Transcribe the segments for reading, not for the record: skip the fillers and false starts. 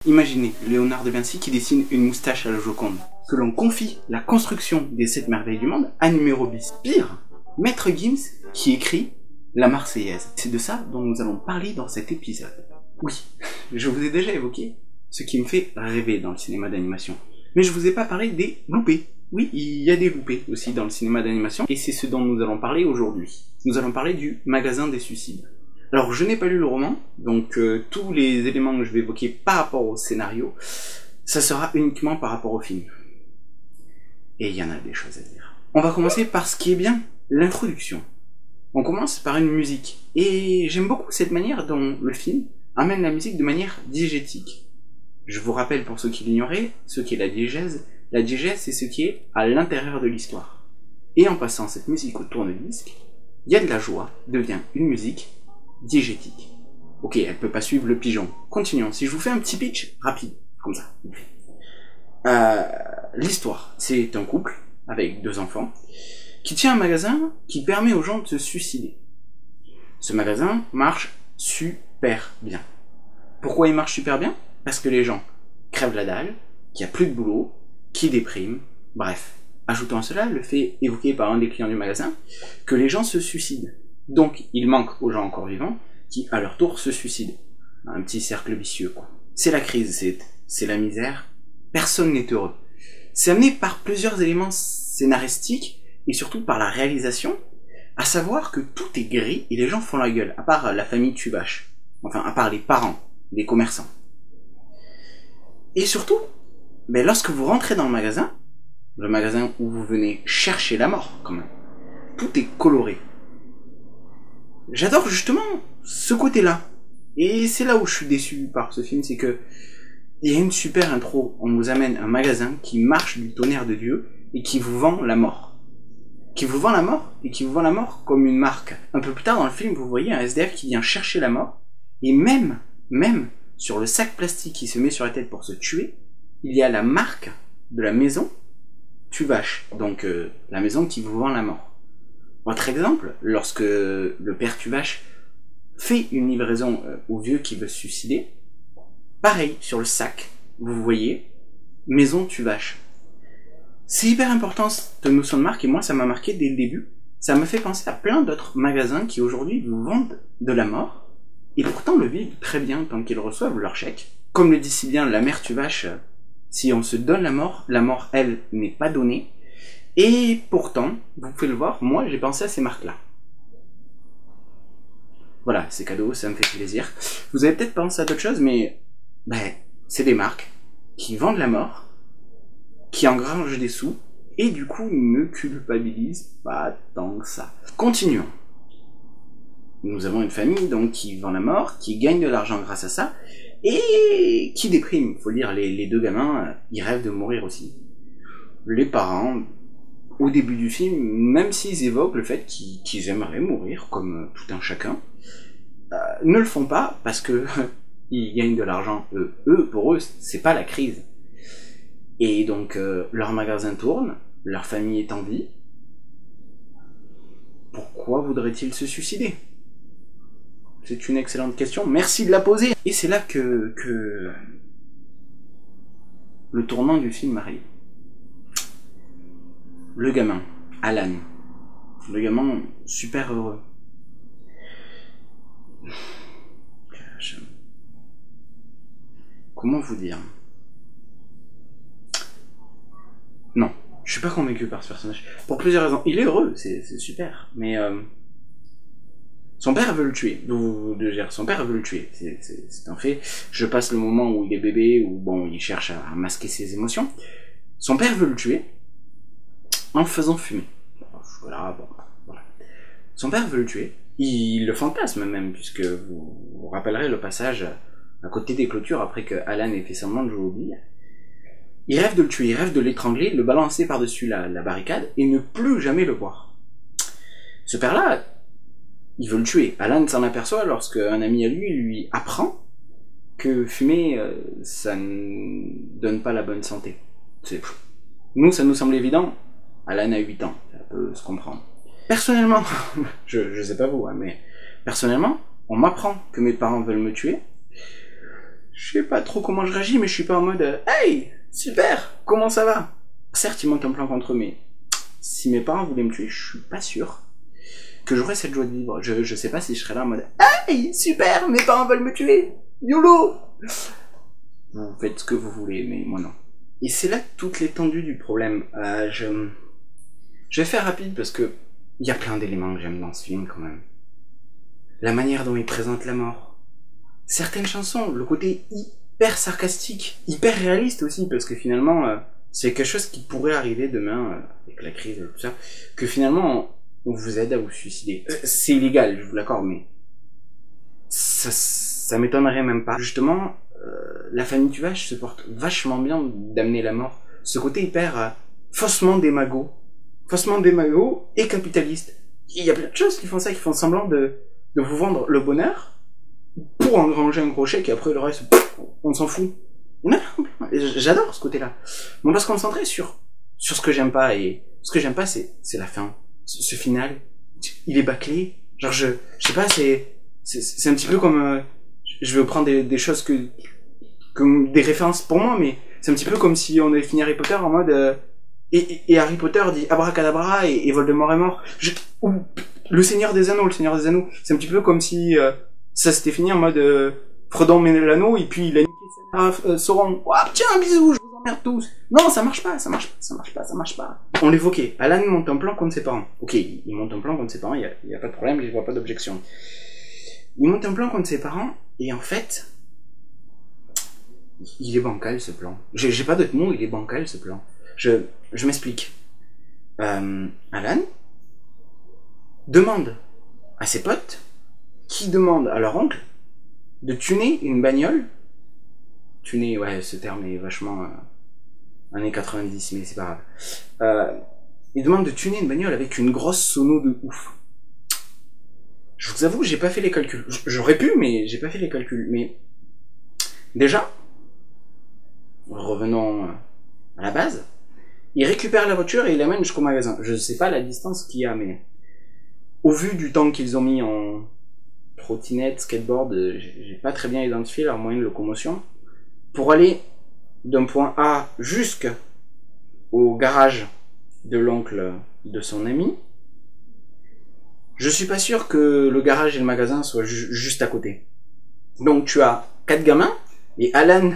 Imaginez Léonard de Vinci qui dessine une moustache à la Joconde. Que l'on confie la construction des 7 merveilles du monde à numéro bis. Pire, Maître Gims qui écrit la Marseillaise. C'est de ça dont nous allons parler dans cet épisode. Oui, je vous ai déjà évoqué ce qui me fait rêver dans le cinéma d'animation. Mais je vous ai pas parlé des loupés. Oui, il y a des loupés aussi dans le cinéma d'animation, et c'est ce dont nous allons parler aujourd'hui. Nous allons parler du Magasin des Suicides. Alors, je n'ai pas lu le roman, donc tous les éléments que je vais évoquer par rapport au scénario, ça sera uniquement par rapport au film. Et il y en a des choses à dire. On va commencer par ce qui est bien, l'introduction. On commence par une musique, et j'aime beaucoup cette manière dont le film amène la musique de manière diégétique. Je vous rappelle, pour ceux qui l'ignoraient, ce qu'est la diégèse. La diégèse, c'est ce qui est à l'intérieur de l'histoire. Et en passant cette musique au tourne-disque, il y a de la joie, devient une musique diégétique. Ok, elle peut pas suivre le pigeon. Continuons. Si je vous fais un petit pitch rapide, comme ça. L'histoire, c'est un couple avec 2 enfants qui tient un magasin qui permet aux gens de se suicider. Ce magasin marche super bien. Pourquoi il marche super bien? Parce que les gens crèvent la dalle, qu'il n'y a plus de boulot, qui dépriment, bref. Ajoutons à cela le fait évoqué par un des clients du magasin que les gens se suicident. Donc il manque aux gens encore vivants qui à leur tour se suicident. Un petit cercle vicieux quoi. C'est la crise, c'est la misère, personne n'est heureux. C'est amené par plusieurs éléments scénaristiques et surtout par la réalisation, à savoir que tout est gris et les gens font la gueule, à part la famille Tuvache, enfin à part les parents, les commerçants. Et surtout, mais lorsque vous rentrez dans le magasin où vous venez chercher la mort quand même, tout est coloré. J'adore justement ce côté-là. Et c'est là où je suis déçu par ce film, c'est que il y a une super intro. On nous amène un magasin qui marche du tonnerre de Dieu et qui vous vend la mort. Qui vous vend la mort et qui vous vend la mort comme une marque. Un peu plus tard dans le film, vous voyez un SDF qui vient chercher la mort et même sur le sac plastique qui se met sur la tête pour se tuer, il y a la marque de la maison Tuvache. Donc la maison qui vous vend la mort. Autre exemple, lorsque le père Tuvache fait une livraison au vieux qui veut se suicider, pareil, sur le sac, vous voyez, maison Tuvache. C'est hyper important cette notion de marque, et moi ça m'a marqué dès le début. Ça me fait penser à plein d'autres magasins qui aujourd'hui vous vendent de la mort, et pourtant le vivent très bien tant qu'ils reçoivent leur chèque. Comme le dit si bien la mère Tuvache, si on se donne la mort, elle, n'est pas donnée. Et pourtant, vous pouvez le voir, moi j'ai pensé à ces marques-là. Voilà, c'est cadeau, ça me fait plaisir. Vous avez peut-être pensé à d'autres choses, mais c'est des marques qui vendent la mort, qui engrangent des sous, et du coup ne culpabilisent pas tant que ça. Continuons. Nous avons une famille donc qui vend la mort, qui gagne de l'argent grâce à ça, et qui déprime. Faut dire, les 2 gamins, ils rêvent de mourir aussi. Les parents, au début du film, même s'ils évoquent le fait qu'ils aimeraient mourir, comme tout un chacun, ne le font pas parce que ils gagnent de l'argent. Pour eux, c'est pas la crise. Et donc, leur magasin tourne, leur famille est en vie. Pourquoi voudraient-ils se suicider? C'est une excellente question, merci de la poser. Et c'est là que le tournant du film arrive. Le gamin, Alan. Le gamin super heureux. Comment vous dire? Non, je suis pas convaincu par ce personnage. Pour plusieurs raisons. Il est heureux, c'est super. Mais son père veut le tuer. Son père veut le tuer. C'est un fait. Je passe le moment où il est bébé, où bon, il cherche à masquer ses émotions. Son père veut le tuer en le faisant fumer. Voilà. Son père veut le tuer. Il le fantasme même, puisque vous vous rappellerez le passage à côté des clôtures après que Alan ait fait semblant de jouer aux billes. Il rêve de le tuer, il rêve de l'étrangler, le balancer par-dessus la barricade et ne plus jamais le voir. Ce père-là, il veut le tuer. Alan s'en aperçoit lorsque un ami à lui apprend que fumer, ça ne donne pas la bonne santé. Nous, ça nous semble évident. Alan a 8 ans, ça peut se comprendre. Personnellement, je sais pas vous, hein, mais personnellement, on m'apprend que mes parents veulent me tuer. Je sais pas trop comment je réagis, mais je suis pas en mode hey, super, comment ça va? Certes, ils montent un plan contre eux, mais si mes parents voulaient me tuer, je suis pas sûr que j'aurais cette joie de vivre. Je sais pas si je serais là en mode hey, super, mes parents veulent me tuer, YOLO! Vous faites ce que vous voulez, mais moi non. Et c'est là toute l'étendue du problème. Je vais faire rapide parce que il y a plein d'éléments que j'aime dans ce film quand même. La manière dont il présente la mort. Certaines chansons, le côté hyper sarcastique, hyper réaliste aussi, parce que finalement, c'est quelque chose qui pourrait arriver demain, avec la crise et tout ça, que finalement, on vous aide à vous suicider. C'est illégal, je vous l'accorde, mais ça m'étonnerait même pas. Justement, la famille Tuvache se porte vachement bien d'amener la mort. Ce côté hyper faussement démago et capitaliste. Il y a plein de choses qui font ça, qui font semblant de vous vendre le bonheur pour engranger un gros chèque et après le reste, on s'en fout. J'adore ce côté-là. On doit se concentrer sur ce que j'aime pas, et ce que j'aime pas, c'est la fin. Ce final, il est bâclé. Genre, je sais pas, c'est un petit peu comme, je vais prendre des choses comme des références pour moi, mais c'est un petit peu comme si on avait fini Harry Potter en mode, et Harry Potter dit abracadabra et Voldemort est mort. Ou le Seigneur des Anneaux, c'est un petit peu comme si ça s'était fini en mode Frodon met l'anneau et puis il a niqué Sauron. Oh, tiens, un bisou, je vous emmerde tous. Non, ça marche pas. On l'évoquait. Alan monte un plan contre ses parents. Ok, il monte un plan contre ses parents, il y a pas de problème, je vois pas d'objection. Il monte un plan contre ses parents et en fait, il est bancal ce plan. J'ai pas d'autre mot, il est bancal ce plan. Je m'explique. Alan demande à ses potes, qui demandent à leur oncle, de tuner une bagnole. Tuner, ouais, ce terme est vachement années 90, mais c'est pas grave. Il demande de tuner une bagnole avec une grosse sono de ouf. Je vous avoue, j'ai pas fait les calculs. J'aurais pu, mais j'ai pas fait les calculs. Mais déjà, revenons à la base. Il récupère la voiture et il l'amène jusqu'au magasin. Je sais pas la distance qu'il y a, mais au vu du temps qu'ils ont mis en trottinette, skateboard, j'ai pas très bien identifié leur moyen de locomotion. Pour aller d'un point A jusqu'au garage de l'oncle de son ami, je suis pas sûr que le garage et le magasin soient juste à côté. Donc tu as 4 gamins, et Alan,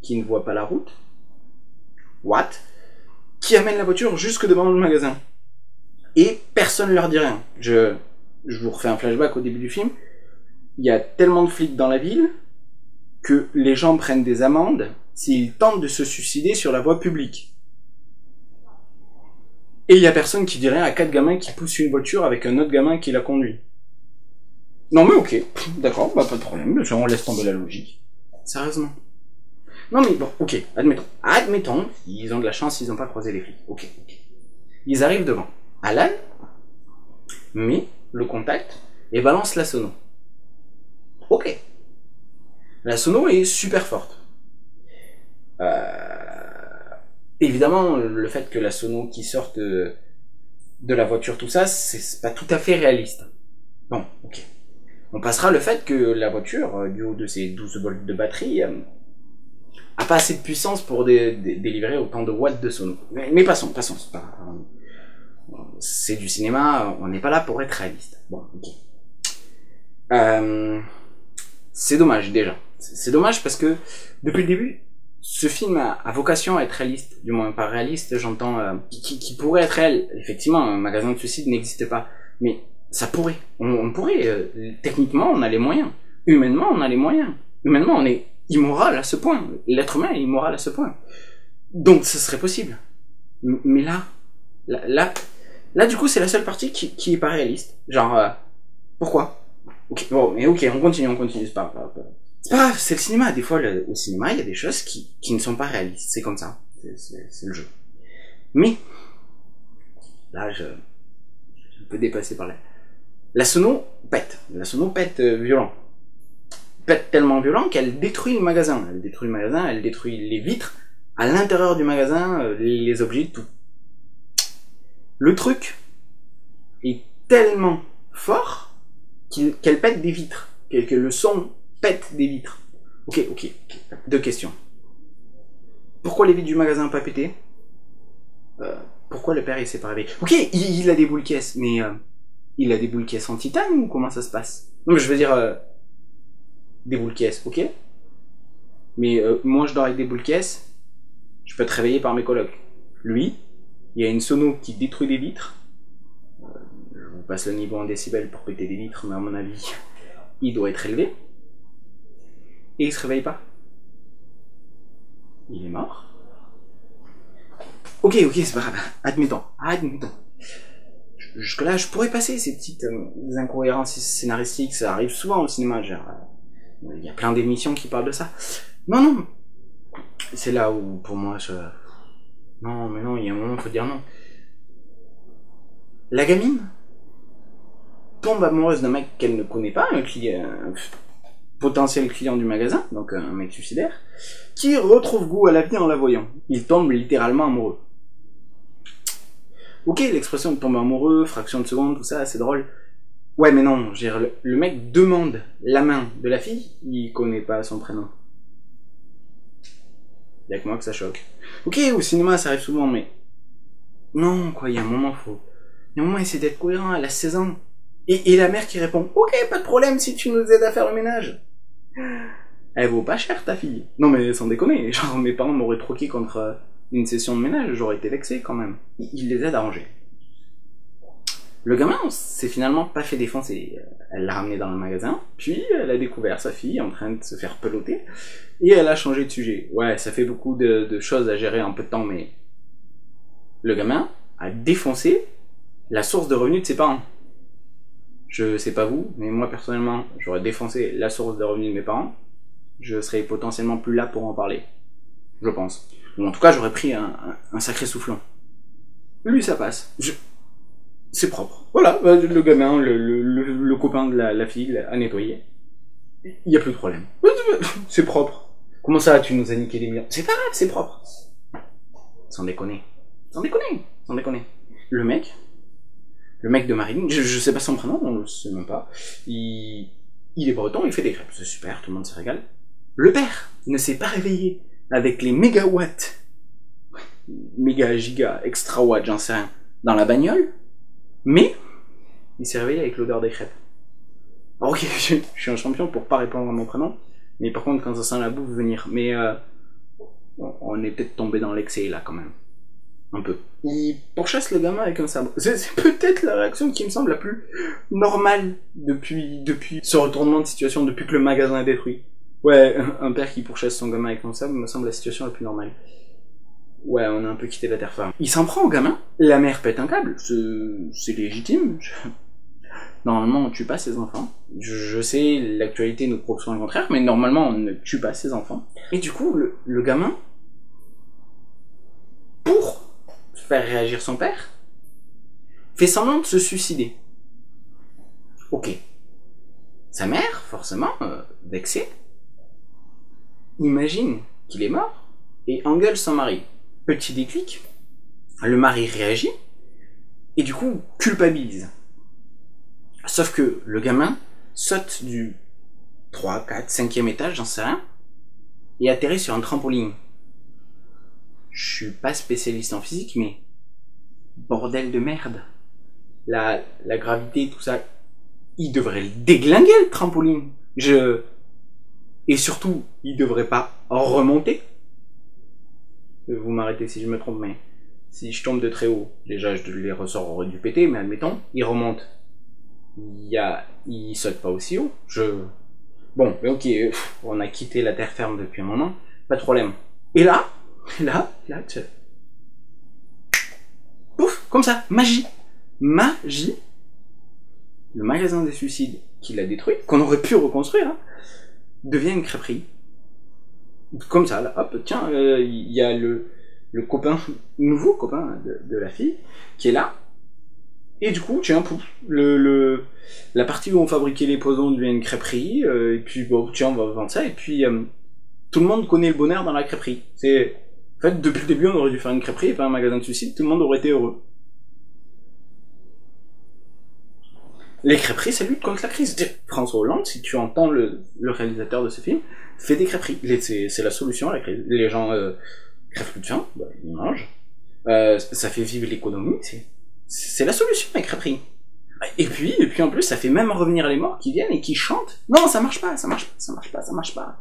qui ne voit pas la route, qui amène la voiture jusque devant le magasin. Et personne leur dit rien. Je vous refais un flashback au début du film. Il y a tellement de flics dans la ville que les gens prennent des amendes s'ils tentent de se suicider sur la voie publique. Et il y a personne qui dit rien à 4 gamins qui poussent une voiture avec un autre gamin qui la conduit. Non mais ok, d'accord, bah pas de problème, on laisse tomber la logique. Sérieusement. Non mais bon, ok, admettons, ils ont de la chance, ils n'ont pas croisé les flics. Ok. Ils arrivent devant. Alan met le contact et balance la sono. Ok. La sono est super forte. Évidemment, le fait que la sono qui sorte de la voiture, tout ça, c'est pas tout à fait réaliste. Bon, ok. On passera le fait que la voiture, du haut de ses 12 volts de batterie, a pas assez de puissance pour délivrer autant de watts de sono. Mais passons, c'est pas... c'est du cinéma, on n'est pas là pour être réaliste. Bon, ok. C'est dommage, déjà. C'est dommage parce que, depuis le début, ce film a vocation à être réaliste. Du moins, pas réaliste, j'entends... qui pourrait être réel. Effectivement, un magasin de suicide n'existe pas. Mais ça pourrait. On pourrait. Techniquement, on a les moyens. Humainement, on a les moyens. Humainement, on est immoral à ce point. L'être humain est immoral à ce point. Donc, ce serait possible. Mais là, du coup, c'est la seule partie qui est pas réaliste. Genre, pourquoi? Ok, bon, mais ok, on continue, c'est pas grave. C'est pas grave, c'est le cinéma. Des fois, au cinéma, il y a des choses qui ne sont pas réalistes. C'est comme ça. C'est le jeu. Mais, là, je peux dépasser par là. La sono pète. La sono pète violent. Pète tellement violent qu'elle détruit le magasin. Elle détruit les vitres, à l'intérieur du magasin, les objets, tout. Le truc est tellement fort qu'elle pète des vitres. Que le son pète des vitres. Ok. Deux questions. Pourquoi les vitres du magasin n'ont pas pété? Pourquoi le père il s'est pas réveillé? Ok, il a des boules caisses, mais il a des boules caisses en titane ou comment ça se passe? Non mais je veux dire, des boules caisses, ok? Mais moi je dors avec des boules caisses, je peux être réveillé par mes colocs. Lui, il y a une sono qui détruit des vitres. Je vous passe le niveau en décibels pour péter des vitres, mais à mon avis, il doit être élevé. Et il se réveille pas. Il est mort. Ok, c'est pas grave. Admettons. Jusque-là, je pourrais passer ces petites incohérences scénaristiques. Ça arrive souvent au cinéma. Genre, il y a plein d'émissions qui parlent de ça. Non. C'est là où, pour moi, Non, mais non, il y a un moment, il faut dire non. La gamine tombe amoureuse d'un mec qu'elle ne connaît pas, un potentiel client du magasin, donc un mec suicidaire, qui retrouve goût à la vie en la voyant. Il tombe littéralement amoureux. Ok, l'expression de tomber amoureux, fraction de seconde, tout ça, c'est drôle. Ouais, mais non, je veux dire, le mec demande la main de la fille, il connaît pas son prénom. Y'a que moi que ça choque. Ok, au cinéma, ça arrive souvent, mais... Non, quoi, il y a un moment, essayer d'être cohérent, elle a 16 ans. Et la mère qui répond, ok, pas de problème si tu nous aides à faire le ménage. Elle vaut pas cher, ta fille. Non, mais sans déconner, genre, mes parents m'auraient troqué contre une session de ménage, j'aurais été vexé quand même. Il les aide à ranger. Le gamin s'est finalement pas fait défoncer. Elle l'a ramené dans le magasin, puis elle a découvert sa fille en train de se faire peloter, et elle a changé de sujet. Ouais, ça fait beaucoup de choses à gérer en peu de temps, mais... Le gamin a défoncé la source de revenus de ses parents. Je sais pas vous, mais moi personnellement, j'aurais défoncé la source de revenus de mes parents. Je serais potentiellement plus là pour en parler. Je pense. Ou en tout cas, j'aurais pris un sacré soufflon. Lui, ça passe. C'est propre. Voilà, le gamin, le copain de la fille a nettoyé. Il y a plus de problème. C'est propre. Comment ça, tu nous as niqué des millions? C'est pas grave, c'est propre. Sans déconner. Le mec de Marine, je sais pas son prénom, on le sait même pas. Il est breton, il fait des crêpes. C'est super, tout le monde se régale. Le père ne s'est pas réveillé avec les mégawatts, méga, giga, extra watts, j'en sais rien, dans la bagnole, mais il s'est réveillé avec l'odeur des crêpes. Alors, ok, je suis un champion pour pas répondre à mon prénom, mais par contre quand ça sent la bouffe venir. Mais on est peut-être tombé dans l'excès là quand même. Un peu. Il pourchasse le gamin avec un sabre. C'est peut-être la réaction qui me semble la plus normale depuis ce retournement de situation, depuis que le magasin est détruit. Ouais, un père qui pourchasse son gamin avec un sabre me semble la situation la plus normale. Ouais, on a un peu quitté la terre ferme. Il s'en prend au gamin, la mère pète un câble, c'est légitime. Normalement, on tue pas ses enfants. Je sais, l'actualité nous prouve souvent le contraire, mais normalement, on ne tue pas ses enfants. Et du coup, le gamin, pour faire réagir son père, fait semblant de se suicider. Ok. Sa mère, forcément, vexée, imagine qu'il est mort et engueule son mari. Petit déclic, le mari réagit et du coup culpabilise. Sauf que le gamin saute du 3, 4, 5e étage, j'en sais rien, et atterrit sur un trampoline. Je suis pas spécialiste en physique, mais bordel de merde. La gravité, tout ça, il devrait le déglinguer le trampoline. Et surtout, il devrait pas remonter. Vous m'arrêtez si je me trompe, mais si je tombe de très haut, déjà les ressorts auraient dû péter, mais admettons, il remonte. Il saute pas aussi haut. Bon, mais ok, on a quitté la terre ferme depuis un moment, pas de problème. Et là, tu... Pouf, comme ça, magie. Le magasin des suicides qu'il a détruit, qu'on aurait pu reconstruire, hein, devient une crêperie. Comme ça, là, hop, tiens, il y a le nouveau copain de la fille, qui est là. Et du coup, tiens, pouf, la partie où on fabriquait les poisons devient une crêperie, et puis bon, tiens, on va vendre ça, et puis tout le monde connaît le bonheur dans la crêperie. En fait, depuis le début, on aurait dû faire une crêperie et pas un magasin de suicide, tout le monde aurait été heureux. Les crêperies, ça lutte contre la crise. François Hollande, si tu entends le réalisateur de ce film, fait des crêperies. C'est la solution à la crise. Les gens crèvent plus de faim, bah, ils mangent. Ça fait vivre l'économie. C'est la solution, les crêperies. Et puis en plus, ça fait même revenir les morts qui viennent et qui chantent. Non, ça marche pas, ça marche pas, ça marche pas, ça marche pas.